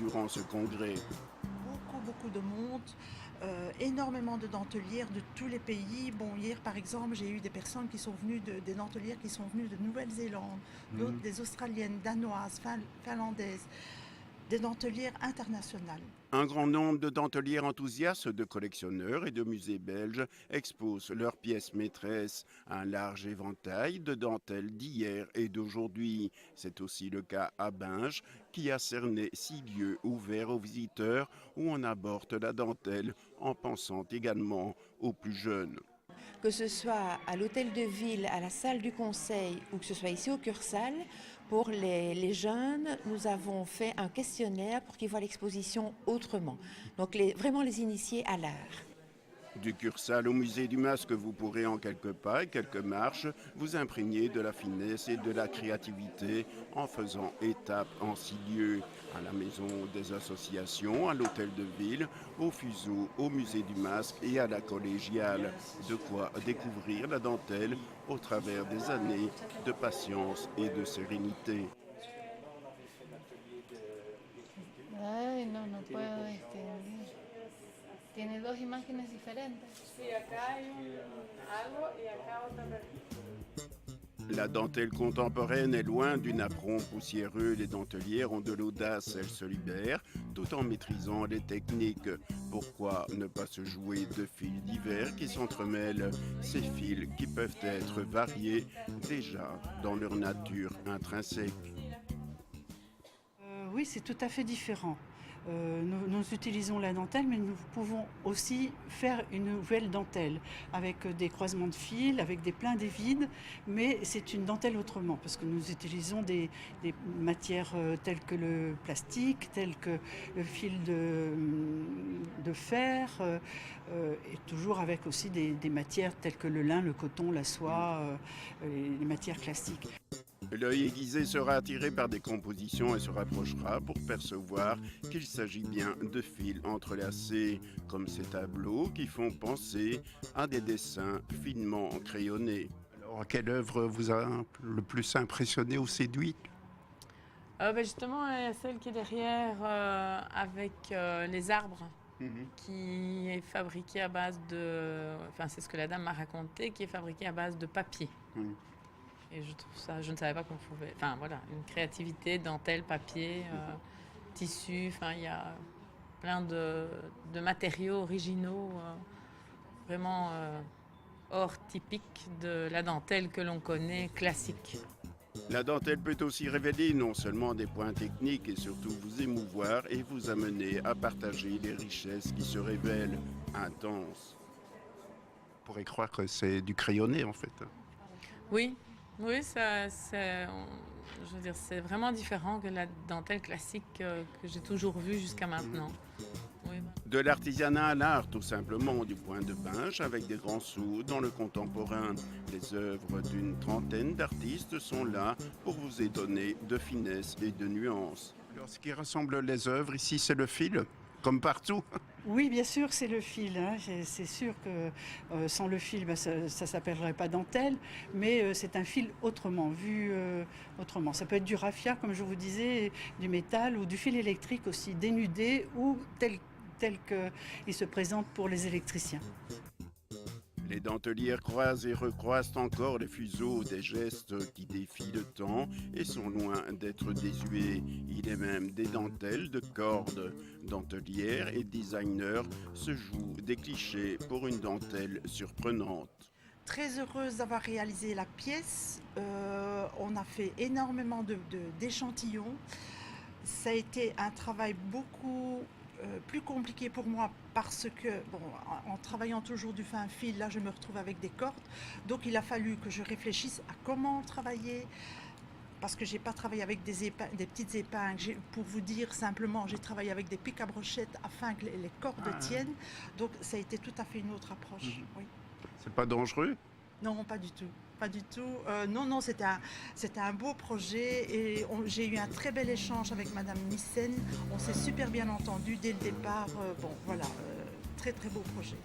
durant ce congrès. Beaucoup de monde, énormément de dentelières de tous les pays. Bon, hier par exemple, j'ai eu des personnes qui sont venues, des dentelières qui sont venues de Nouvelle-Zélande, d'autres des Australiennes, Danoises, Finlandaises, des dentelières internationales. Un grand nombre de dentelières enthousiastes, de collectionneurs et de musées belges exposent leurs pièces maîtresses, un large éventail de dentelles d'hier et d'aujourd'hui. C'est aussi le cas à Binge, qui a cerné 6 lieux ouverts aux visiteurs où on aborde la dentelle en pensant également aux plus jeunes. Que ce soit à l'hôtel de ville, à la salle du conseil ou que ce soit ici au Cursal, pour les jeunes, nous avons fait un questionnaire pour qu'ils voient l'exposition autrement. Donc vraiment les initier à l'art. Du Cursal au musée du Masque, vous pourrez en quelques pas et quelques marches vous imprégner de la finesse et de la créativité en faisant étape en 6 lieux. À la maison des associations, à l'hôtel de ville, au fuseau, au musée du Masque et à la collégiale. De quoi découvrir la dentelle au travers des années de patience et de sérénité. Ay, no, no puedo distinguir. Tiene dos imágenes diferentes. Sí, acá hay algo y acá otra La dentelle contemporaine est loin du napperon poussiéreux. Les dentelières ont de l'audace, elles se libèrent tout en maîtrisant les techniques. Pourquoi ne pas se jouer de fils divers qui s'entremêlent? Ces fils qui peuvent être variés déjà dans leur nature intrinsèque. Oui, c'est tout à fait différent. Nous utilisons la dentelle, mais nous pouvons aussi faire une nouvelle dentelle avec des croisements de fils, avec des pleins des vides, mais c'est une dentelle autrement parce que nous utilisons des matières telles que le plastique, telles que le fil de fer, et toujours avec aussi des matières telles que le lin, le coton, la soie, les matières classiques. L'œil aiguisé sera attiré par des compositions et se rapprochera pour percevoir qu'il s'agit bien de fils entrelacés, comme ces tableaux qui font penser à des dessins finement crayonnés. Alors, quelle œuvre vous a le plus impressionné ou séduit? Justement, il y a celle qui est derrière avec les arbres. Qui est fabriquée à base de... Enfin, c'est ce que la dame m'a raconté, qui est fabriquée à base de papier. Et je trouve ça... Je ne savais pas qu'on pouvait... Enfin, voilà, une créativité, dentelle, papier, tissu. Enfin, il y a plein de matériaux originaux, vraiment hors typique de la dentelle que l'on connaît, classique. La dentelle peut aussi révéler non seulement des points techniques et surtout vous émouvoir et vous amener à partager les richesses qui se révèlent intenses. On pourrait croire que c'est du crayonné en fait. Oui, je veux dire, c'est vraiment différent que la dentelle classique que j'ai toujours vue jusqu'à maintenant. Oui. De l'artisanat à l'art, tout simplement, du point de Binge, avec des grands sous dans le contemporain. Les œuvres d'une trentaine d'artistes sont là pour vous étonner de finesse et de nuances. Alors, ce qui rassemble les œuvres ici, c'est le fil, comme partout. Oui, bien sûr, c'est le fil. Hein. C'est sûr que sans le fil, ça ne s'appellerait pas dentelle, mais c'est un fil autrement, vu autrement. Ça peut être du raffia, comme je vous disais, du métal ou du fil électrique aussi, dénudé ou tel qu'il se présente pour les électriciens. Les dentelières croisent et recroisent encore les fuseaux, des gestes qui défient le temps et sont loin d'être désuets. Il est même des dentelles de cordes. Dentelières et designers se jouent des clichés pour une dentelle surprenante. Très heureuse d'avoir réalisé la pièce. On a fait énormément d'échantillons. Ça a été un travail beaucoup plus compliqué pour moi parce que, en travaillant toujours du fin fil, là je me retrouve avec des cordes. Donc il a fallu que je réfléchisse à comment travailler. Parce que je n'ai pas travaillé avec des petites épingles. Pour vous dire simplement, j'ai travaillé avec des pics à brochettes afin que les cordes tiennent. Donc ça a été tout à fait une autre approche. Oui. C'est pas dangereux? Non, pas du tout. Pas du tout. Non, c'était un beau projet et j'ai eu un très bel échange avec Madame Nissen. On s'est super bien entendu dès le départ. Très très beau projet.